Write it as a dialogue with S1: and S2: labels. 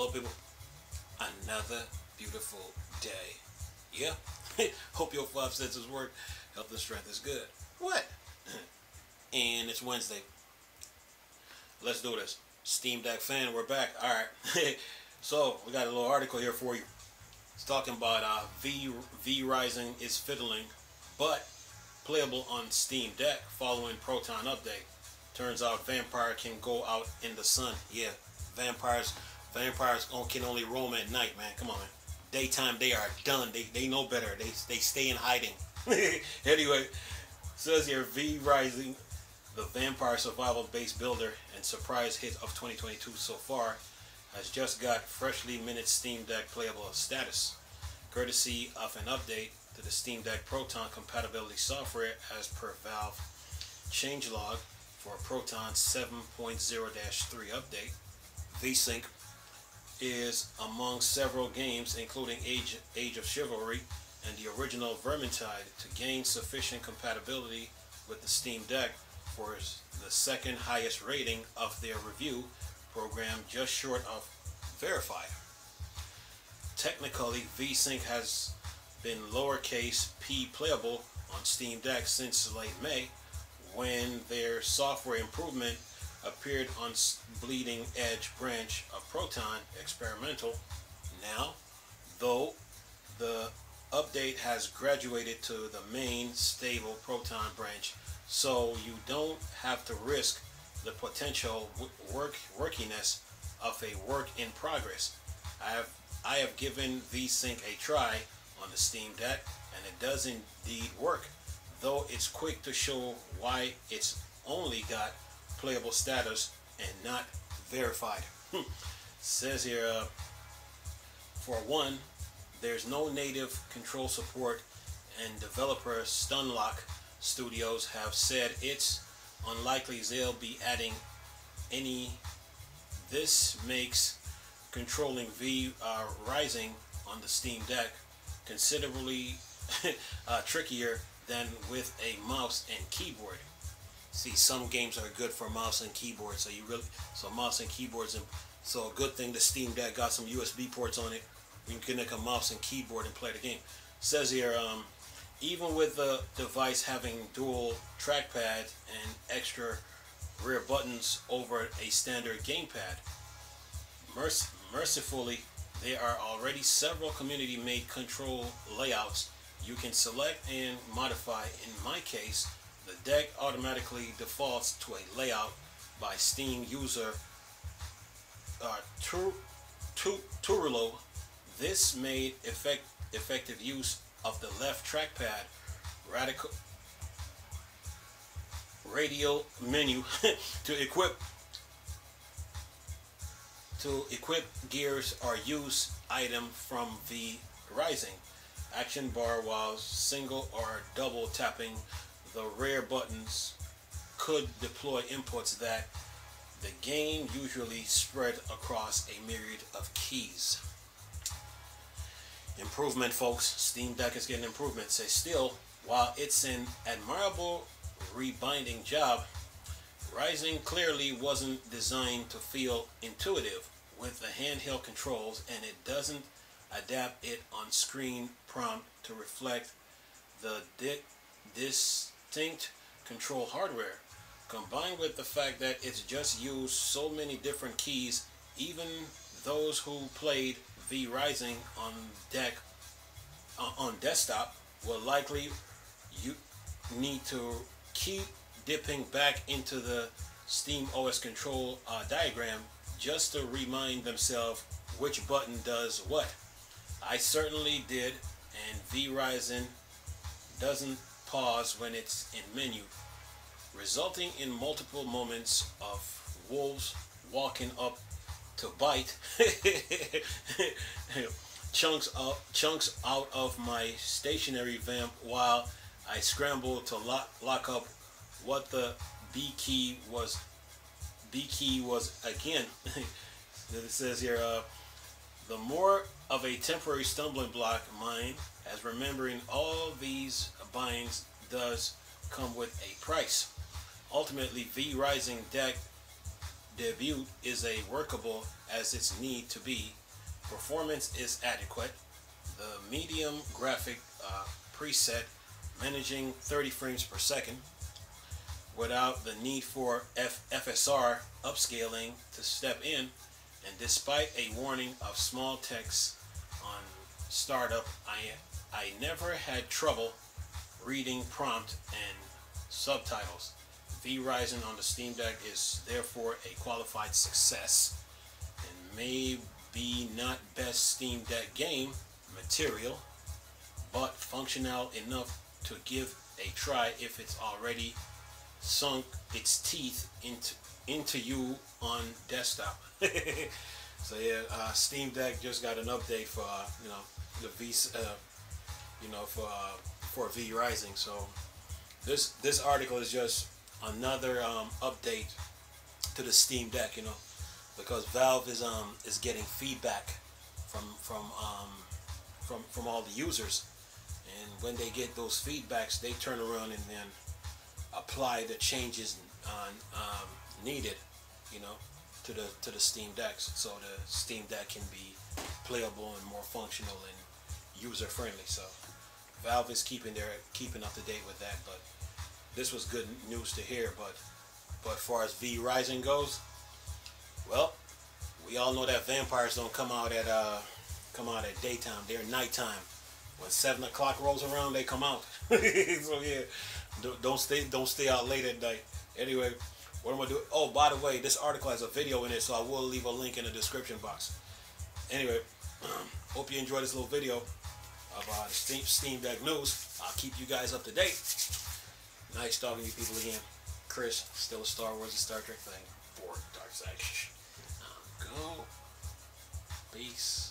S1: Hello people, another beautiful day. Yeah, hope your five senses work. Health and strength is good. What? And it's Wednesday. Let's do this. Steam Deck fan, we're back. All right. So we got a little article here for you. It's talking about V Rising is fiddling, but playable on Steam Deck following Proton update. Turns out vampire can go out in the sun. Yeah, vampires can only roam at night, man. Come on, man. Daytime they are done. They know better. They stay in hiding. Anyway, says here V Rising, the vampire survival based builder and surprise hit of 2022 so far, has just got freshly minted Steam Deck playable status, courtesy of an update to the Steam Deck Proton compatibility software as per Valve changelog for Proton 7.0-3 update. VSync is among several games, including Age of Chivalry and the original Vermintide, to gain sufficient compatibility with the Steam Deck for the second highest rating of their review program, just short of verified. Technically, VSync has been lowercase p playable on Steam Deck since late May, when their software improvement appeared on Bleeding Edge branch of Proton Experimental. Now, though, the update has graduated to the main stable Proton branch, so you don't have to risk the potential workiness of a work in progress. I have given VSync a try on the Steam Deck, and it does indeed work, though it's quick to show why it's only got playable status and not verified. Says here, for one, there's no native control support, and developer Stunlock Studios have said it's unlikely they'll be adding any. This makes controlling V Rising on the Steam Deck considerably trickier than with a mouse and keyboard. See, some games are good for mouse and keyboard, so mouse and keyboards, and so a good thing the Steam Deck got some USB ports on it. You can connect a mouse and keyboard and play the game. Says here, even with the device having dual trackpad and extra rear buttons over a standard gamepad, mercifully, there are already several community-made control layouts you can select and modify. In my case, the deck automatically defaults to a layout by Steam user Turulo. This made effective use of the left trackpad radial menu to equip gears or use item from the Rising action bar, while single or double tapping the rear buttons could deploy inputs that the game usually spread across a myriad of keys. Improvement, folks. Steam Deck is getting improvement. Say still, while it's an admirable rebinding job, Rising clearly wasn't designed to feel intuitive with the handheld controls, and it doesn't adapt it on-screen prompt to reflect the distinct control hardware. Combined with the fact that it's just used so many different keys, even those who played V Rising on desktop will likely need to keep dipping back into the Steam OS control diagram just to remind themselves which button does what. I certainly did, and V Rising doesn't pause when it's in menu, resulting in multiple moments of wolves walking up to bite chunks out of my stationary vamp while I scrambled to lock up what the B key was again. It says here, the more of a temporary stumbling block mine, as remembering all these binds does come with a price. Ultimately, V Rising Deck debut is a workable as its need to be. Performance is adequate. The medium graphic preset managing 30 frames per second without the need for FSR upscaling to step in, and despite a warning of small text on startup, I never had trouble reading prompt and subtitles. V-Rising on the Steam Deck is therefore a qualified success, and may be not best Steam Deck game material, but functional enough to give a try if it's already sunk its teeth into you on desktop. So yeah, Steam Deck just got an update for the V for V-Rising. So this article is just another update to the Steam Deck, because Valve is getting feedback from all the users, and when they get those feedbacks, they turn around and then apply the changes needed, to the Steam Decks, so the Steam Deck can be playable and more functional and user friendly. So Valve is keeping up to date with that. But this was good news to hear. But as far as V-Rising goes, well, we all know that vampires don't come out at daytime. They're nighttime. When 7 o'clock rolls around, they come out. So yeah, don't stay out late at night. Anyway, what I'm gonna do? Oh, by the way, this article has a video in it, so I will leave a link in the description box. Anyway, hope you enjoyed this little video of the Steam Deck news. I'll keep you guys up to date. Nice talking to you people again. Chris, still a Star Wars and Star Trek thing for Dark Side. Go. Peace.